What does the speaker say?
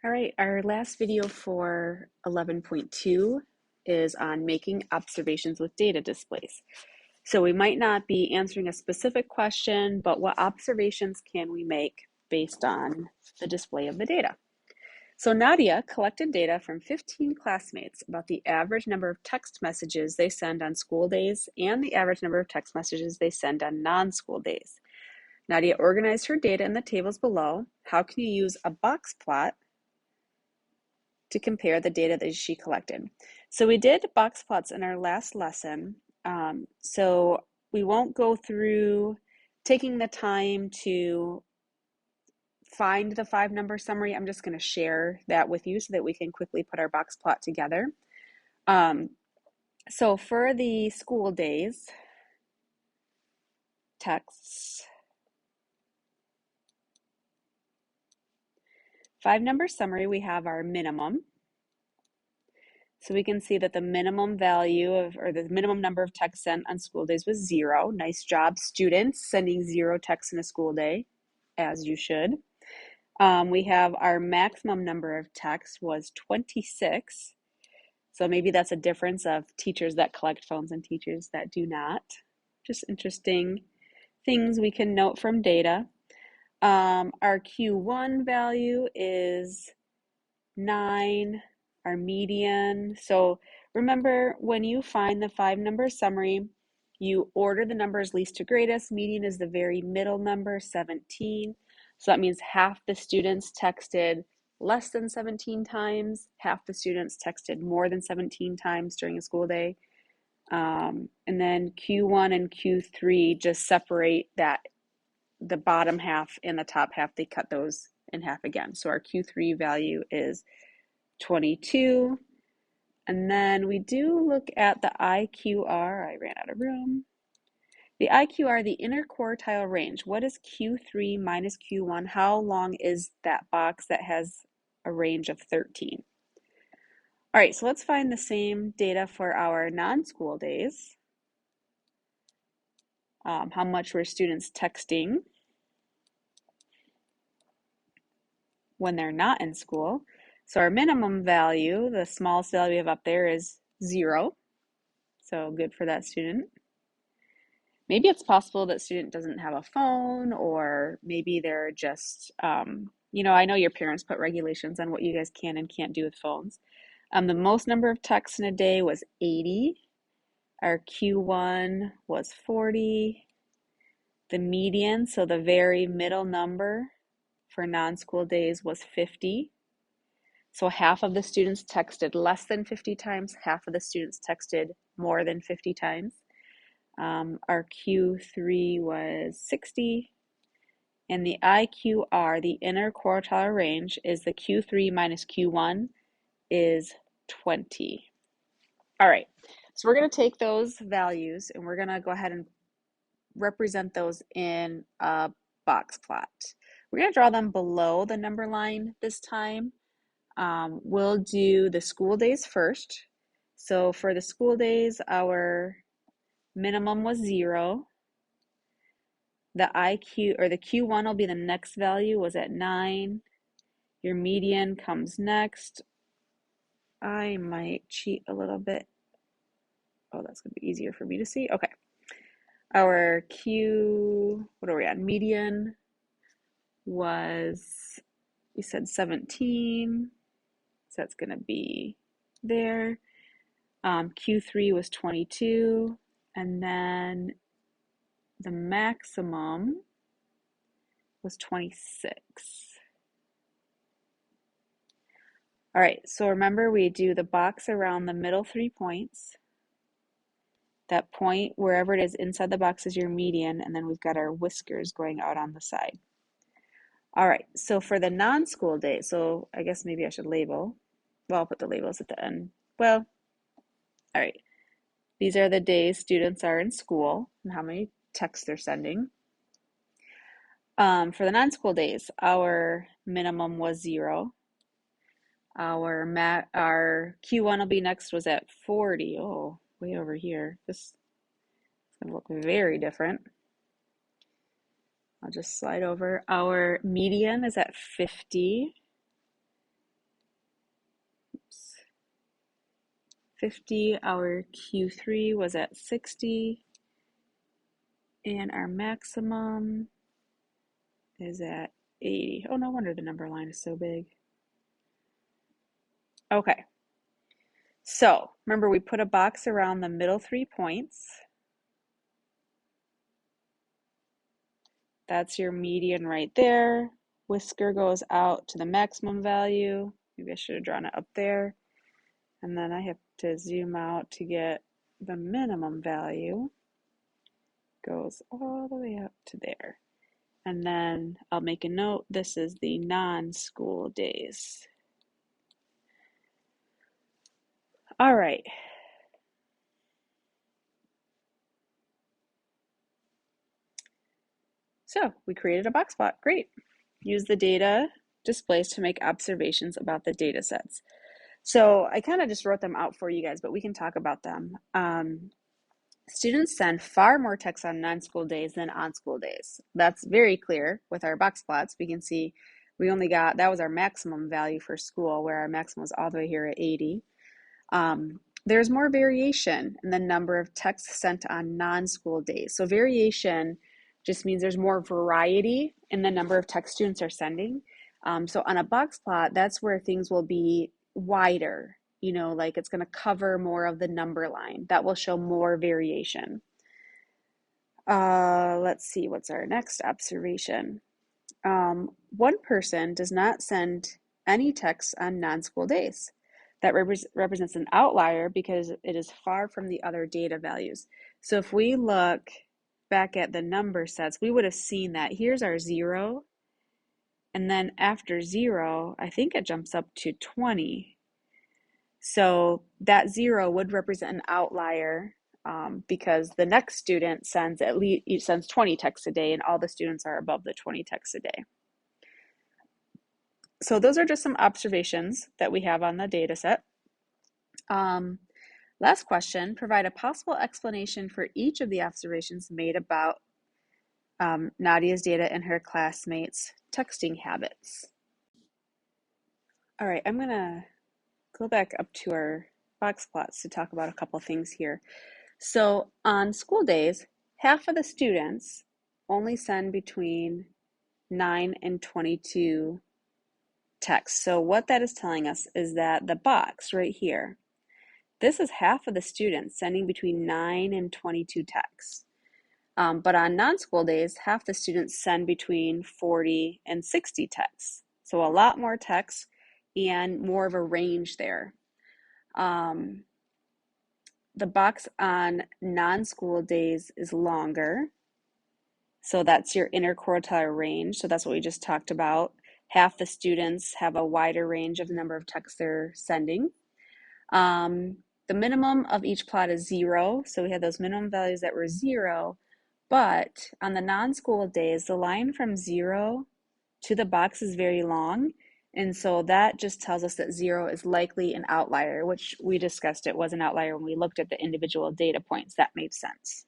All right, our last video for 11.2 is on making observations with data displays. So we might not be answering a specific question, but what observations can we make based on the display of the data? So Nadia collected data from 15 classmates about the average number of text messages they send on school days and the average number of text messages they send on non-school days. Nadia organized her data in the tables below. How can you use a box plot to compare the data that she collected? So we did box plots in our last lesson. So we won't go through taking the time to find the 5-number summary. I'm just going to share that with you so that we can quickly put our box plot together. So for the school days texts, 5-number summary, we have our minimum. So we can see that the minimum value of, or the minimum number of texts sent on school days was 0. Nice job, students, sending 0 texts in a school day, as you should. We have our maximum number of texts was 26. So maybe that's a difference of teachers that collect phones and teachers that do not. Just interesting things we can note from data. Our Q1 value is 9. Our median. So remember, when you find the 5-number summary, you order the numbers least to greatest. Median is the very middle number, 17. So that means half the students texted less than 17 times, half the students texted more than 17 times during a school day. And then Q1 and Q3 just separate that, the bottom half and the top half, they cut those in half again. So our Q3 value is 22. And then we do look at the IQR. I ran out of room. The IQR, the inner quartile range. What is Q3 minus Q1? How long is that box that has a range of 13? All right, so let's find the same data for our non-school days. How much were students texting when they're not in school? So our minimum value, the smallest value we have up there, is 0. So good for that student. Maybe it's possible that student doesn't have a phone, or maybe they're just, I know your parents put regulations on what you guys can and can't do with phones. The most number of texts in a day was 80. Our Q1 was 40. The median, so the very middle number for non-school days, was 50. So half of the students texted less than 50 times, half of the students texted more than 50 times. Our Q3 was 60, and the IQR, the inner quartile range, is the Q3 minus Q1 is 20. All right, so we're going to take those values and we're going to go ahead and represent those in a box plot. We're going to draw them below the number line this time. We'll do the school days first. So for the school days, our minimum was 0. The IQ, or the Q1, will be the next value, was at 9. Your median comes next. I might cheat a little bit. Oh, that's going to be easier for me to see. Okay. Our Q, what are we at? Median was, we said 17. So that's going to be there. Q3 was 22. And then the maximum was 26. All right, so remember, we do the box around the middle 3 points. That point, wherever it is inside the box, is your median, and then we've got our whiskers going out on the side. All right, so for the non-school day, so I guess maybe I should label. Well, I'll put the labels at the end. Well, all right. These are the days students are in school and how many texts they're sending. For the non-school days, our minimum was 0. Our Q1 will be next, was at 40. Oh, way over here. This is going to look very different. I'll just slide over. Our median is at 50. 50, our Q3 was at 60, and our maximum is at 80. Oh, no wonder the number line is so big. Okay, so remember we put a box around the middle 3 points. That's your median right there. Whisker goes out to the maximum value. Maybe I should have drawn it up there. And then I have to zoom out to get the minimum value. Goes all the way up to there. And then I'll make a note, this is the non-school days. All right. So we created a box plot, great. Use the data displays to make observations about the data sets. So I kind of just wrote them out for you guys, but we can talk about them. Students send far more text on non-school days than on school days. That's very clear with our box plots. We can see we only got, that was our maximum value for school, where our maximum was all the way here at 80. There's more variation in the number of texts sent on non-school days. So variation just means there's more variety in the number of text students are sending. So on a box plot, that's where things will be wider, you know, like it's going to cover more of the number line. That will show more variation. Let's see, what's our next observation? One person does not send any text on non-school days. That represents an outlier because it is far from the other data values. So if we look back at the number sets, we would have seen that here's our 0. And then after 0, I think it jumps up to 20. So that 0 would represent an outlier because the next student sends 20 texts a day, and all the students are above the 20 texts a day. So those are just some observations that we have on the data set. Last question, provide a possible explanation for each of the observations made about Nadia's data and her classmates' texting habits. All right, I'm gonna go back up to our box plots to talk about a couple things here. So on school days, half of the students only send between 9 and 22 texts. So what that is telling us is that the box right here, this is half of the students sending between 9 and 22 texts. But on non-school days, half the students send between 40 and 60 texts. So a lot more texts and more of a range there. The box on non-school days is longer. So that's your interquartile range. So that's what we just talked about. Half the students have a wider range of the number of texts they're sending. The minimum of each plot is 0. So we had those minimum values that were 0. But on the non-school days, the line from 0 to the box is very long. And so that just tells us that 0 is likely an outlier, which we discussed it was an outlier when we looked at the individual data points. That made sense.